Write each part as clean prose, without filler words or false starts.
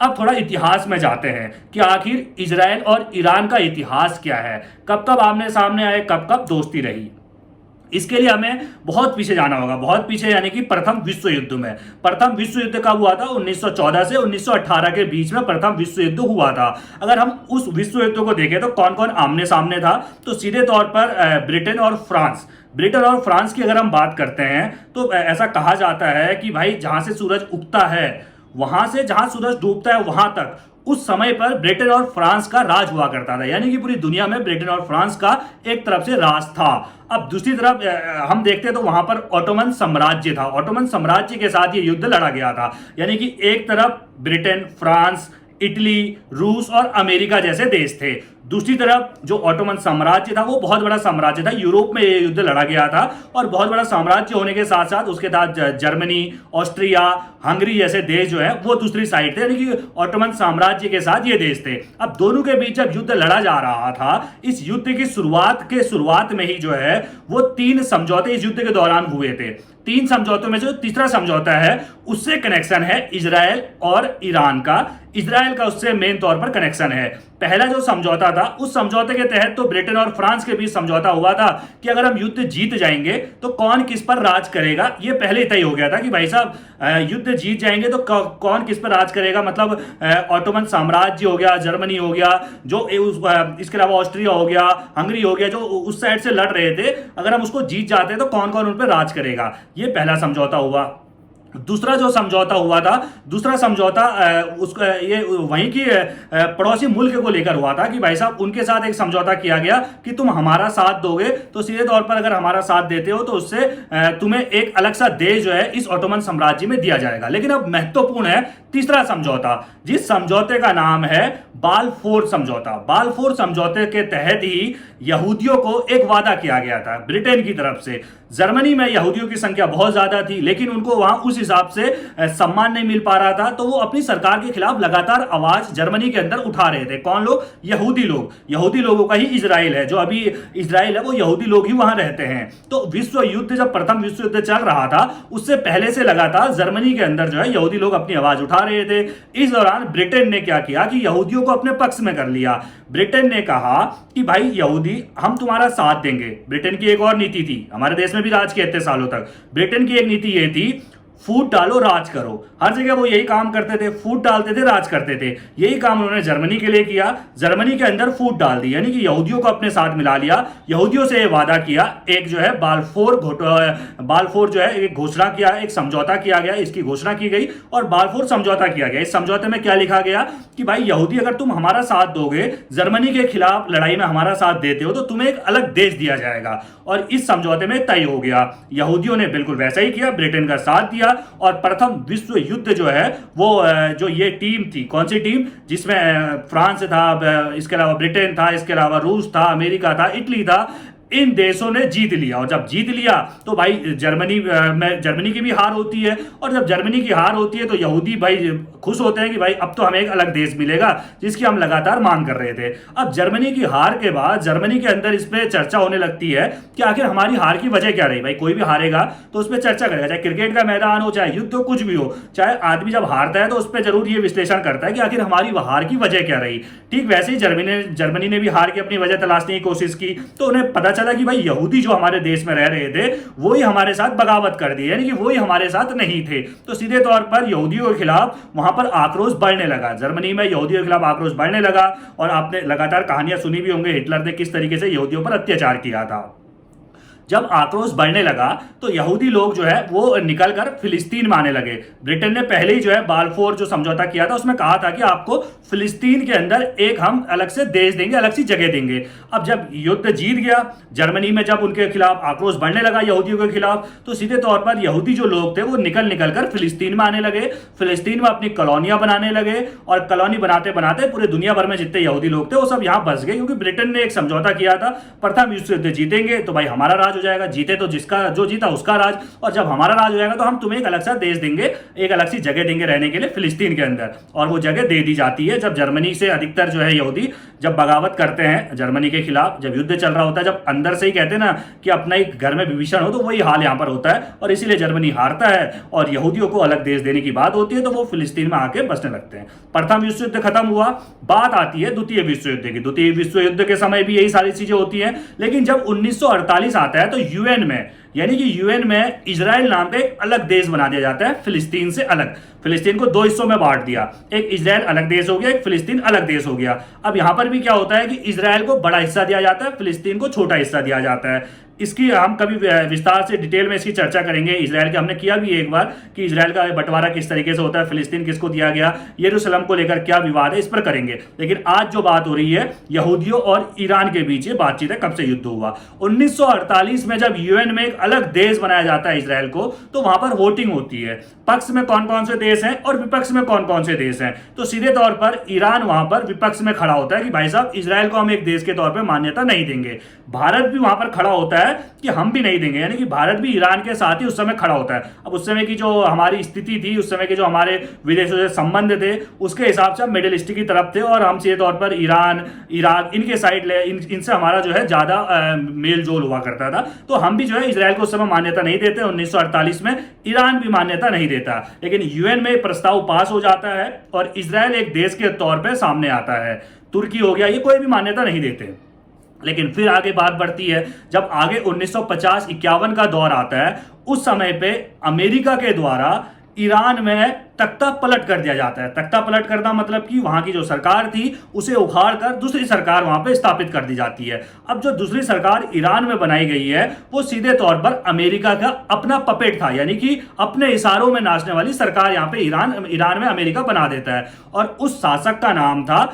अब थोड़ा इतिहास में जाते हैं कि आखिर इजराइल और ईरान का इतिहास क्या है, कब कब आमने सामने आए, कब कब दोस्ती रही। इसके लिए हमें बहुत पीछे जाना होगा, बहुत पीछे, यानी कि प्रथम विश्व युद्ध में। प्रथम विश्व युद्ध कब हुआ था? 1914 से 1918 के बीच में प्रथम विश्व युद्ध हुआ था। अगर हम उस विश्व युद्ध को देखें तो कौन कौन आमने सामने था, तो सीधे तौर पर ब्रिटेन और फ्रांस। ब्रिटेन और फ्रांस की अगर हम बात करते हैं तो ऐसा कहा जाता है कि भाई जहां से सूरज उगता है वहां से जहां सूरज डूबता है वहां तक उस समय पर ब्रिटेन और फ्रांस का राज हुआ करता था, यानी कि पूरी दुनिया में ब्रिटेन और फ्रांस का एक तरफ से राज था। अब दूसरी तरफ हम देखते हैं तो वहां पर ऑटोमन साम्राज्य था। ऑटोमन साम्राज्य के साथ ये युद्ध लड़ा गया था, यानी कि एक तरफ ब्रिटेन, फ्रांस, इटली, रूस और अमेरिका जैसे देश थे। दूसरी तरफ जो ऑटोमन साम्राज्य था वो बहुत बड़ा साम्राज्य था, यूरोप में ये युद्ध लड़ा गया था। और बहुत बड़ा साम्राज्य होने के साथ साथ उसके साथ जर्मनी, ऑस्ट्रिया, हंगरी जैसे देश जो है वो दूसरी साइड थे, यानी कि ऑटोमन साम्राज्य के साथ ये देश थे। अब दोनों के बीच जब युद्ध लड़ा जा रहा था, इस युद्ध की शुरुआत में ही जो है वो 3 समझौते इस युद्ध के दौरान हुए थे। 3 समझौतों में जो तीसरा समझौता है उससे कनेक्शन है इजराइल और ईरान का। इजराइल का उससे मेन तौर पर कनेक्शन है। पहला जो समझौता था उस समझौते के तहत तो ब्रिटेन और फ्रांस के बीच समझौता हुआ था कि अगर हम युद्ध जीत जाएंगे तो कौन किस पर राज करेगा, ये पहले तय हो गया था कि भाई साहब युद्ध जीत जाएंगे तो कौन किस पर राज करेगा। मतलब ऑटोमन साम्राज्य हो गया, जर्मनी हो गया, जो इसके अलावा ऑस्ट्रिया हो गया, हंगरी हो गया, जो उस साइड से लड़ रहे थे, अगर हम उसको जीत जाते तो कौन कौन उन पर राज करेगा। ये पहला समझौता हुआ। दूसरा जो समझौता हुआ था, दूसरा समझौता उसका ये वहीं की पड़ोसी मुल्क को लेकर हुआ था कि भाई साहब उनके साथ एक समझौता किया गया कि तुम हमारा साथ दोगे तो सीधे तौर पर अगर हमारा साथ देते हो तो उससे तुम्हें एक अलग सा देश जो है इस ऑटोमन साम्राज्य में दिया जाएगा। लेकिन अब महत्वपूर्ण है तीसरा समझौता, जिस समझौते का नाम है बालफोर समझौता। बालफोर समझौते के तहत ही यहूदियों को एक वादा किया गया था ब्रिटेन की तरफ से। जर्मनी में यहूदियों की संख्या बहुत ज्यादा थी, लेकिन उनको वहां उस हिसाब से सम्मान नहीं मिल पा रहा था, तो वो अपनी सरकार के खिलाफ लगातार आवाज जर्मनी के अंदर उठा रहे थे। कौन लोग? यहूदी लोग। यहूदी लोगों का ही इजराइल है, जो अभी इजराइल है वो यहूदी लोग ही वहां रहते हैं। तो विश्व युद्ध, जब प्रथम विश्व युद्ध चल रहा था उससे पहले से लगातार जर्मनी के अंदर जो है यहूदी लोग अपनी आवाज उठा रहे थे। इस दौरान ब्रिटेन ने क्या किया कि यहूदियों को अपने पक्ष में कर लिया। ब्रिटेन ने कहा कि भाई यहूदी, हम तुम्हारा साथ देंगे। ब्रिटेन की एक और नीति थी, हमारे देश में भी राज किए इतने सालों तक। ब्रिटेन की एक नीति ये थी, फूट डालो राज करो। हर जगह वो यही काम करते थे, फूट डालते थे, राज करते थे। यही काम उन्होंने जर्मनी के लिए किया। जर्मनी के अंदर फूट डाल दी, यानी कि यहूदियों को अपने साथ मिला लिया। यहूदियों से वादा किया, एक जो है बालफोर जो है एक घोषणा किया, एक समझौता किया गया, इसकी घोषणा की गई और बालफोर समझौता किया गया। इस समझौते में क्या लिखा गया कि भाई यहूदी, अगर तुम हमारा साथ दोगे, जर्मनी के खिलाफ लड़ाई में हमारा साथ देते हो, तो तुम्हें एक अलग देश दिया जाएगा। और इस समझौते में तय हो गया। यहूदियों ने बिल्कुल वैसा ही किया, ब्रिटेन का साथ दिया और प्रथम विश्व युद्ध जो है वो जो ये टीम थी, कौन सी टीम, जिसमें फ्रांस था, इसके अलावा ब्रिटेन था, इसके अलावा रूस था, अमेरिका था, इटली था, इन देशों ने जीत लिया। और जब जीत लिया तो भाई जर्मनी की भी हार होती है, और जब जर्मनी की हार होती है तो यहूदी भाई खुश होते हैं कि भाई अब तो हमें एक अलग देश मिलेगा, जिसकी हम लगातार मांग कर रहे थे। अब जर्मनी की हार के बाद जर्मनी के अंदर इस पर चर्चा होने लगती है कि आखिर हमारी हार की वजह क्या रही। भाई कोई भी हारेगा तो उस पर चर्चा करेगा, चाहे क्रिकेट का मैदान हो, चाहे युद्ध हो, कुछ भी हो, चाहे आदमी जब हारता है तो उस पर जरूर ये विश्लेषण करता है कि आखिर हमारी हार की वजह क्या रही। ठीक वैसे ही जर्मनी ने भी हार की अपनी वजह तलाशने की कोशिश की, तो उन्हें पता चला कि भाई यहूदी जो हमारे देश में रह रहे थे वो ही हमारे साथ बगावत कर दी, यानी कि वो ही हमारे साथ नहीं थे। तो सीधे तौर पर यहूदियों के खिलाफ वहां पर आक्रोश बढ़ने लगा। जर्मनी में यहूदियों के खिलाफ आक्रोश बढ़ने लगा। और आपने लगातार कहानियां सुनी भी होंगी, हिटलर ने किस तरीके से यहूदियों पर अत्याचार किया था। जब आक्रोश बढ़ने लगा तो यहूदी लोग जो है वो निकलकर फिलिस्तीन में आने लगे। ब्रिटेन ने पहले ही जो है बालफोर जो समझौता किया था उसमें कहा था कि आपको फिलिस्तीन के अंदर एक हम अलग से देश देंगे, अलग सी जगह देंगे। अब जब युद्ध जीत गया जर्मनी में, जब उनके खिलाफ आक्रोश बढ़ने लगा यहूदियों के खिलाफ, तो सीधे तौर पर यहूदी जो लोग थे वो निकल कर फिलिस्तीन में आने लगे। फिलिस्तीन में अपनी कॉलोनियां बनाने लगे और कॉलोनी बनाते बनाते पूरे दुनिया भर में जितने यहूदी लोग थे वो सब यहां बस गए, क्योंकि ब्रिटेन ने एक समझौता किया था, प्रथम विश्व युद्ध जीतेंगे तो भाई हमारा राज हो जाएगा, जीते तो जिसका जो जीता उसका राज, और जब हमारा राज हो जाएगा तो हम तुम्हें एक अलग सा देश देंगे, एक अलग सी जगह देंगे रहने के लिए फिलिस्तीन के अंदर। और वो जगह दे दी जाती है जब जर्मनी से अधिकतर जो है यहूदी जब बगावत करते हैं जर्मनी के खिलाफ, जब युद्ध चल रहा होता है, जब अंदर से ही कहते हैं ना कि अपना एक घर में विभीषण हो, तो वही हाल यहाँ पर होता है और इसीलिए जर्मनी हारता है और यहूदियों को अलग देश देने की बात होती है, तो वो फिलिस्तीन में आके बसने लगते हैं। प्रथम विश्व युद्ध खत्म हुआ, बात आती है द्वितीय विश्व युद्ध की। द्वितीय विश्व युद्ध के समय भी यही सारी चीजें होती हैं, लेकिन जब 1948 आता है तो यूएन में, यानी कि यूएन में इजराइल नाम का एक अलग देश बना दिया जाता है फिलिस्तीन से अलग। फिलिस्तीन को दो हिस्सों में बांट दिया, एक इजराइल अलग देश हो गया, एक फिलिस्तीन अलग देश हो गया। अब यहां पर भी क्या होता है कि इजराइल को बड़ा हिस्सा दिया जाता है, फिलिस्तीन को छोटा हिस्सा दिया जाता है। इसकी हम कभी विस्तार से डिटेल में इसकी चर्चा करेंगे। इजराइल के हमने किया भी एक बार कि इजराइल का बंटवारा किस तरीके से होता है, फिलिस्तीन किसको दिया गया, यरूशलेम को लेकर क्या विवाद है, इस पर करेंगे। लेकिन आज जो बात हो रही है यहूदियों और ईरान के बीच ये बातचीत है, कब से युद्ध हुआ। 1948 में जब यूएन में एक अलग देश बनाया जाता है इजराइल को, तो वहां पर वोटिंग होती है, पक्ष में कौन कौन से देश हैं और विपक्ष में कौन कौन से देश हैं। तो सीधे तौर पर ईरान वहां पर विपक्ष में खड़ा होता है कि भाई साहब इजराइल को हम एक देश के तौर पर मान्यता नहीं देंगे। भारत भी वहां पर खड़ा होता है कि हम भी नहीं देंगे, यानी कि भारत भी ईरान के साथ ही उस समय खड़ा होता है। अब उस समय की जो हमारी स्थिति थी, उस समय के जो हमारे विदेशों से संबंध थे, उसके हिसाब से हम मिडिल ईस्ट की तरफ थे और हम सीधे तौर पर ईरान, इराक इनके साइड इनसे हमारा जो है ज्यादा मेल जोल हुआ करता था। तो हम भी जो है इजराइल को उस समय मान्यता नहीं देते। 1948 में ईरान भी मान्यता नहीं देता, लेकिन यूएन में प्रस्ताव पास हो जाता है और इजराइल एक देश के तौर पर सामने आता है। तुर्की हो गया, ये कोई भी मान्यता नहीं देते। लेकिन फिर आगे बात बढ़ती है, जब आगे 1950-51 का दौर आता है, उस समय पे अमेरिका के द्वारा ईरान में तख्ता पलट कर दिया जाता है। तख्ता पलट करना मतलब कि वहां की जो सरकार थी उसे उखाड़ कर दूसरी सरकार वहां पे स्थापित कर दी जाती है। अब जो दूसरी सरकार ईरान में बनाई गई है वो सीधे तौर पर अमेरिका का अपना पपेट था, यानी कि अपने इशारों में नाचने वाली सरकार यहां पे ईरान में अमेरिका बना देता है। और उस शासक का नाम था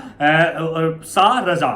शाह रजा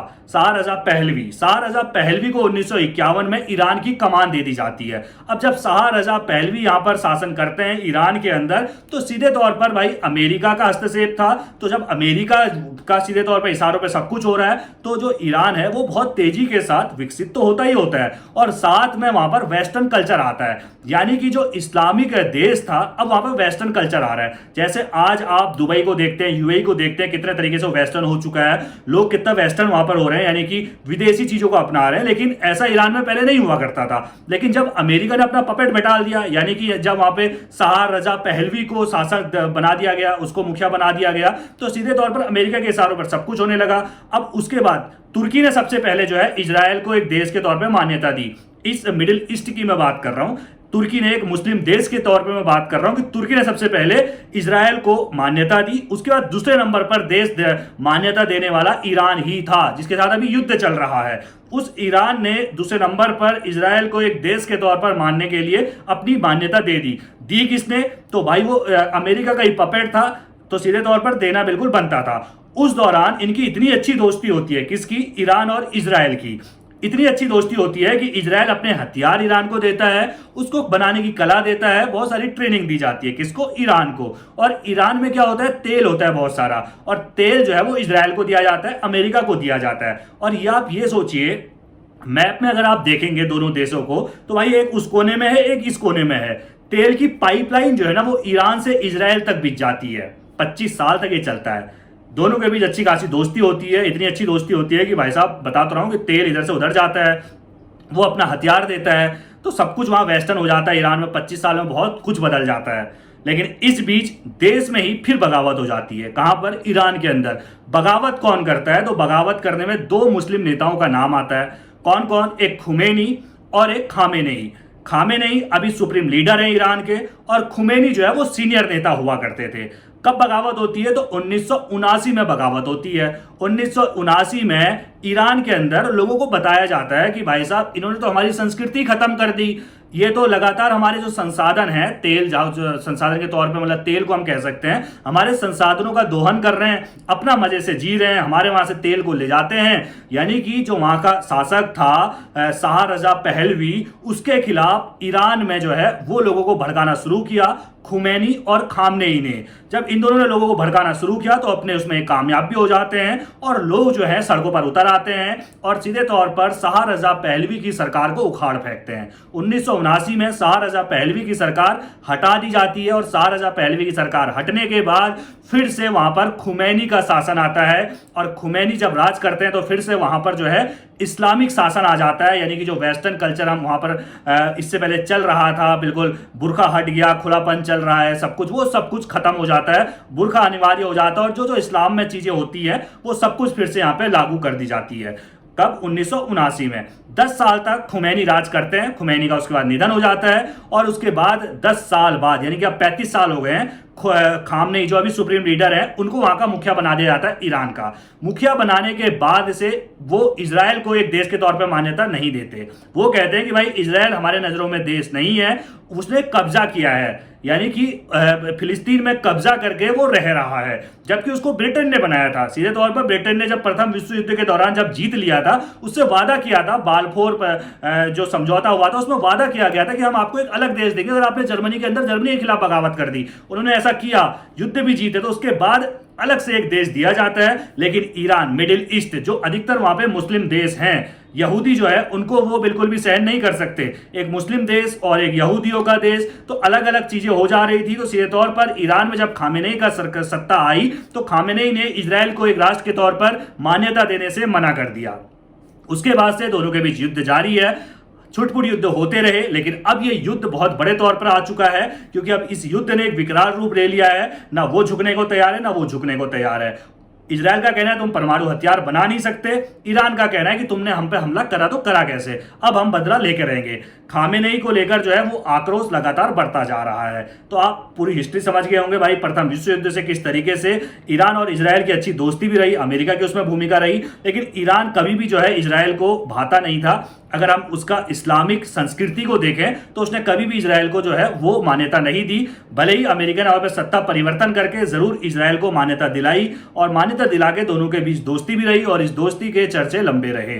पहलवी को 1951 में ईरान की कमान दे दी जाती है। अब जब शाह रजा पहलवी यहां पर शासन करते हैं ईरान के अंदर, तो सीधे तौर पर भाई अमेरिका का हस्तक्षेप था। तो जब अमेरिका का सीधे तौर पर इशारों पे सब कुछ हो रहा है, तो जो ईरान है वो बहुत तेजी के साथ विकसित तो होता ही होता है, और साथ में वहां पर वेस्टर्न कल्चर आता है, यानी कि जो इस्लामिक देश था अब वहां पर वेस्टर्न कल्चर आ रहा है। जैसे आज आप दुबई को देखते हैं, यूएई को देखते हैं, कितने तरीके से वेस्टर्न हो चुका है, लोग कितना वेस्टर्न वहां पर हो रहे हैं, यानी कि विदेशी चीजों को अपना रहे हैं। लेकिन ऐसा ईरान में पहले नहीं हुआ करता था। लेकिन जब अमेरिका ने अपना पपेट बैठाल दिया, यानी कि जब वहां पे शाह रजा पहलवी को शासक बना दिया गया, उसको मुखिया बना दिया गया, तो सीधे तौर पर अमेरिका के इशारों पर सब कुछ होने लगा। अब उसके बाद तुर्की ने सबसे पहले जो है इजराइल को एक देश के तौर पर मान्यता दी। इस मिडिल ईस्ट की मैं बात कर रहा हूं, तुर्की ने एक मुस्लिम देश के तौर पे मैं बात कर रहा हूं कि तुर्की ने सबसे पहले इजराइल को मान्यता दी। उसके बाद दूसरे नंबर पर देश मान्यता देने वाला ईरान ही था, जिसके साथ अभी युद्ध चल रहा है। उस ईरान ने दूसरे नंबर पर इजराइल को एक देश के तौर पर मानने के लिए अपनी मान्यता दे दी किसने, तो भाई वो अमेरिका का ही पपेट था, तो सीधे तौर पर देना बिल्कुल बनता था। उस दौरान इनकी इतनी अच्छी दोस्ती होती है, किसकी, ईरान और इजराइल की इतनी अच्छी दोस्ती होती है कि इजराइल अपने हथियार ईरान को देता है, उसको बनाने की कला देता है, बहुत सारी ट्रेनिंग दी जाती है, किसको, ईरान को। और ईरान में क्या होता है, तेल होता है बहुत सारा, और तेल जो है वो इजराइल को दिया जाता है, अमेरिका को दिया जाता है। और ये आप ये सोचिए, मैप में अगर आप देखेंगे दोनों देशों को, तो भाई एक उस कोने में है, एक इस कोने में है। तेल की पाइपलाइन जो है ना वो ईरान से इजराइल तक बिक जाती है, 25 साल तक ये चलता है। दोनों के बीच अच्छी खासी दोस्ती होती है, इतनी अच्छी दोस्ती होती है कि भाई साहब बता तो रहा हूं कि तेल इधर से उधर जाता है, वो अपना हथियार देता है, तो सब कुछ वहां वेस्टर्न हो जाता है। ईरान में 25 साल में बहुत कुछ बदल जाता है। लेकिन इस बीच देश में ही फिर बगावत हो जाती है। कहां पर, ईरान के अंदर। बगावत कौन करता है, तो बगावत करने में दो मुस्लिम नेताओं का नाम आता है। कौन कौन, एक खुमैनी और एक खामेनेई। खामेनेई अभी सुप्रीम लीडर है ईरान के, और खुमैनी जो है वो सीनियर नेता हुआ करते थे। कब बगावत होती है, तो 1979 में बगावत होती है। 1979 में ईरान के अंदर लोगों को बताया जाता है कि भाई साहब इन्होंने तो हमारी संस्कृति खत्म कर दी, ये तो लगातार हमारे जो संसाधन है, तेल जो संसाधन के तौर पे, मतलब तेल को हम कह सकते हैं, हमारे संसाधनों का दोहन कर रहे हैं, अपना मजे से जी रहे हैं, हमारे वहां से तेल को ले जाते हैं। यानी कि जो वहां का शासक था शाह रजा पहलवी, उसके खिलाफ ईरान में जो है वो लोगों को भड़काना शुरू किया। खुमैनी और खामनेई ने जब इन दोनों ने लोगों को भड़काना शुरू किया तो अपने उसमें कामयाब भी हो जाते हैं, और लोग जो है सड़कों पर उतर आते हैं और सीधे तौर पर शाह रजा पहलवी की सरकार को उखाड़ फेंकते हैं। 1979 में शाह रजा पहलवी की सरकार हटा दी जाती है और शाह रजा पहलवी की सरकार हटने के बाद फिर से वहां पर खुमैनी का शासन आता है और खुमैनी जब राज करते हैं तो फिर से वहां पर जो है इस्लामिक शासन आ जाता है, यानी कि जो वेस्टर्न कल्चर हम वहां पर इससे पहले चल रहा था, बिल्कुल बुर्खा हट गया, खुलापन चल रहा है, सब कुछ वो सब कुछ खत्म हो जाता है, बुर्खा अनिवार्य हो जाता है और जो जो इस्लाम में चीजें होती है वो सब कुछ फिर से यहाँ पे लागू कर दी जाती है। कब? 1979 में। 10 साल तक खुमैनी राज करते हैं, खुमैनी का उसके बाद निधन हो जाता है और उसके बाद 10 साल बाद, यानी कि अब 35 साल हो गए हैं, खामनेई जो अभी सुप्रीम लीडर है उनको वहां का मुखिया बना दिया जाता है। ईरान का मुखिया बनाने के बाद से वो इजराइल को एक देश के तौर पर मान्यता नहीं देते। वो कहते हैं कि भाई इजराइल हमारे नजरों में देश नहीं है, उसने कब्जा किया है, यानी कि फिलिस्तीन में कब्जा करके वो रह रहा है, जबकि उसको ब्रिटेन ने बनाया था। सीधे तौर पर ब्रिटेन ने जब प्रथम विश्व युद्ध के दौरान जब जीत लिया था, उससे वादा किया था, बालफोर जो समझौता हुआ था उसमें वादा किया गया था कि हम आपको एक अलग देश देंगे अगर आपने जर्मनी के अंदर जर्मनी के खिलाफ बगावत कर दी। उन्होंने ऐसा किया, युद्ध भी जीते, तो उसके बाद अलग से एक देश दिया जाता है। लेकिन ईरान, मिडिल ईस्ट, जो अधिकतर वहां पे मुस्लिम देश हैं, यहूदी जो है उनको वो बिल्कुल भी सहन नहीं कर सकते, एक मुस्लिम देश और एक यहूदियों का देश, तो अलग अलग चीजें हो जा रही थी। तो सीधे तौर पर ईरान में जब खामेनेई का सत्ता आई तो खामेनेई ने इजराइल को एक राष्ट्र के तौर पर मान्यता देने से मना कर दिया। उसके बाद से दोनों के बीच युद्ध जारी है, छुटपुट युद्ध होते रहे, लेकिन अब ये युद्ध बहुत बड़े तौर पर आ चुका है क्योंकि अब इस युद्ध ने एक विकराल रूप ले लिया है। ना वो झुकने को तैयार है, ना वो झुकने को तैयार है। इजराइल का कहना है तुम परमाणु हथियार बना नहीं सकते, ईरान का कहना है कि तुमने हम पे हमला करा तो करा कैसे, अब हम बदला लेके रहेंगे। खामेनेई को लेकर जो है वो आक्रोश लगातार बढ़ता जा रहा है। तो आप पूरी हिस्ट्री समझ गए होंगे भाई, प्रथम विश्व युद्ध से किस तरीके से ईरान और इजराइल की अच्छी दोस्ती भी रही, अमेरिका की उसमें भूमिका रही, लेकिन ईरान कभी भी जो है इजराइल को भाता नहीं था। अगर हम उसका इस्लामिक संस्कृति को देखें तो उसने कभी भी इजराइल को जो है वो मान्यता नहीं दी, भले ही अमेरिका ने वहां पर सत्ता परिवर्तन करके जरूर इजराइल को मान्यता दिलाई और मान्यता दिला के दोनों के बीच दोस्ती भी रही और इस दोस्ती के चर्चे लंबे रहे।